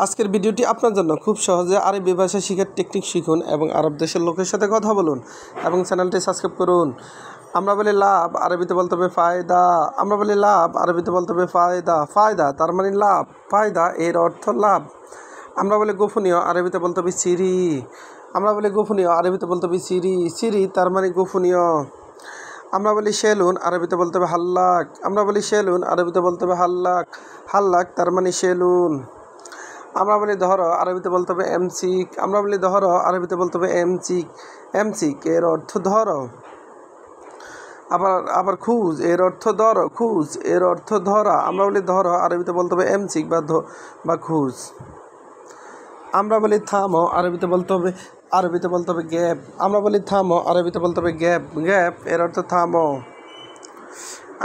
আজকের ভিডিওটি আপনার জন্য খুব সহজে আরবি ভাষা শেখার টেকনিক শিখুন এবং আরব দেশের লোকের সাথে কথা বলুন এবং চ্যানেলটি সাবস্ক্রাইব করুন। আমরা বলি লাভ, আরবিতে বলতে হবে ফায়দা। আমরা বলি লাভ, আরবিতে বলতে হবে ফায়দা। ফায়দা তার মানে লাভ, ফায়দা এর অর্থ লাভ। আমরা বলি গোপনীয়, আরবিতে বলতে হবে সিরি। আমরা বলি গোপনীয়, আরবিতে বলতে হবে সিরি। সিরি তার মানে গোপনীয়। আমরা বলি সেলুন, আরবিতে বলতে হবে হাল্লাক। আমরা বলি সেলুন, আরবিতে বলতে হবে হাল্লাক। হাল্লাক তার মানে সেলুন। আমরা বলি ধরো, আরবিতে বলতে হবে এমসিক। আমরা বলি ধরো, আরবিতে বলতে হবে এমসিক। এমসিক এর অর্থ ধরো। আবার খুঁজ এর অর্থ ধরো, খুঁজ এর অর্থ ধরা। আমরা বলি ধরো, আরবিতে বলতে হবে এমসিক বা খুঁজ। আমরা বলি থামো, আরবিতে বলতে হবে গ্যাপ। আমরা বলি থামো, আরবিতে বলতে হবে গ্যাপ। গ্যাপ এর অর্থ থামো।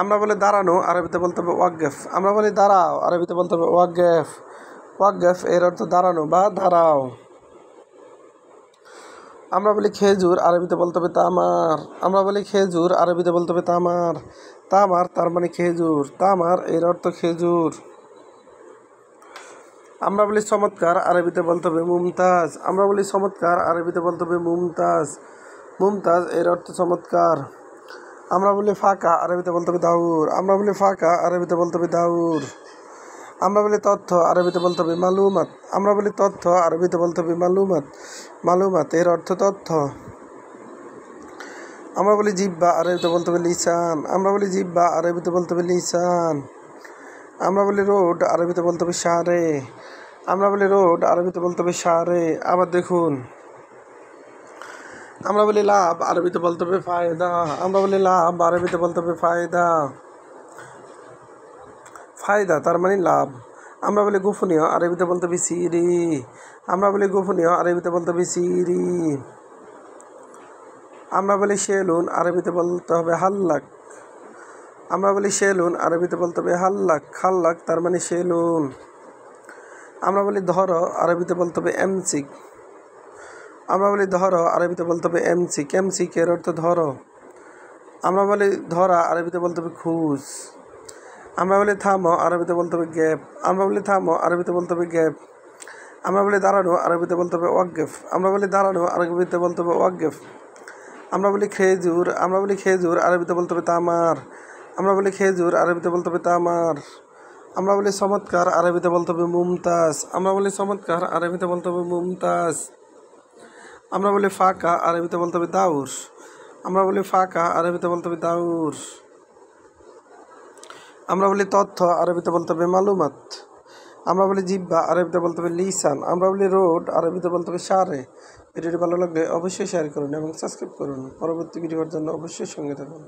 আমরা বলি দাঁড়ানো, আরবিতে বলতে হবে ওয়াকফ। আমরা বলি দাঁড়াও, আরবিতে বলতে হবে ওয়াকফ। ওয়াকফ এর অর্থ দাঁড়ানো বা দাঁড়াও। আমরা বলি খেজুর, আরবিতে বলতে হবে তামার। আমরা বলি খেজুর, আরবিতে বলতে হবে তামার। তামার তার মানে খেজুর। তামার এর অর্থ খেজুর। আমরা বলি চমৎকার, আরবিতে বলতে হবে মুমতাজ। আমরা বলি চমৎকার, আরবিতে বলতে হবে মুমতাজ। মুমতাজ এর অর্থ চমৎকার। আমরা বলি ফাঁকা, আরবিতে বলতে হবে দাউর। আমরা বলি ফাঁকা, আরবিতে বলতে হবে দাউর। আমরা বলি তথ্য, আরবিতে বলতে হবে মালুমাত। আমরা বলি তথ্য, আরবিতে বলতে হবে মালুমাত। মালুমাত এর অর্থ তথ্য। আমরা বলি জিহ্বা, আরবিতে বলতে হবে লিসান। আমরা বলি জিহ্বা, আরবিতে বলতে হবে লিসান। আমরা বলি রোড, আরবিতে বলতে হবে শারে। আমরা বলি রোড, আরবিতে বলতে হবে শারে। আবার দেখুন, আমরা বলি লাভ, আরবিতে বলতে হবে ফায়দা। আমরা বলি লাভ, আরবিতে বলতে হবে ফায়দা। ফায়দা তার মানে লাভ। আমরা বলি গোপনীয়, আরবিতে বলতে হবে সিরি। আমরা বলি গোপনীয়, আরবিতে বলতে হবে সিরি। আমরা বলি সেলুন, আরবিতে বলতে হবে হাল্লাক। আমরা বলি সেলুন, আরবিতে বলতে হবে হাল্লাক। হাল্লাক তার মানে সেলুন। আমরা বলি ধরো, আরবিতে বলতে হবে এমসিক। আমরা বলি ধরো, আরবিতে বলতে হবে এমসিক। এমসিক এর অর্থ ধরো। আমরা বলি ধরা, আরবিতে বলতে হবে খুঁজ। আমরা বলি থামো, আরবিতে বলতে হবে গ্যাপ। আমরা বলি থামো, আরবিতে বলতে হবে গ্যাপ। আমরা বলি দাঁড়ানো, আরবিতে বলতে হবে ওয়াকফ। আমরা বলি দাঁড়ানো, আরবিতে বলতে হবে ওয়াকফ। আমরা বলি খেজুর, আমরা বলি খেজুর, আরবিতে বলতে হবে তামার। আমরা বলি খেজুর, আরবিতে বলতে হবে তামার। আমরা বলি চমৎকার, আরবিতে বলতে হবে মুমতাজ। আমরা বলি চমৎকার, আরবিতে বলতে হবে মুমতাজ। আমরা বলি ফাঁকা, আরবিতে বলতে হবে দাউর। আমরা বলি ফাঁকা, আরবিতে বলতে হবে দাউর। আমরা বলি তথ্য, আরবিতে বলতে হবে মালুমাত। আমরা বলি জিহ্বা, আরবিতে বলতে হবে লিসান। আমরা বলি রোড, আরবিতে বলতে হবে শারে। ভিডিওটি ভালো লাগলে অবশ্যই শেয়ার করুন এবং সাবস্ক্রাইব করুন। পরবর্তী ভিডিওর জন্য অবশ্যই সঙ্গে থাকুন।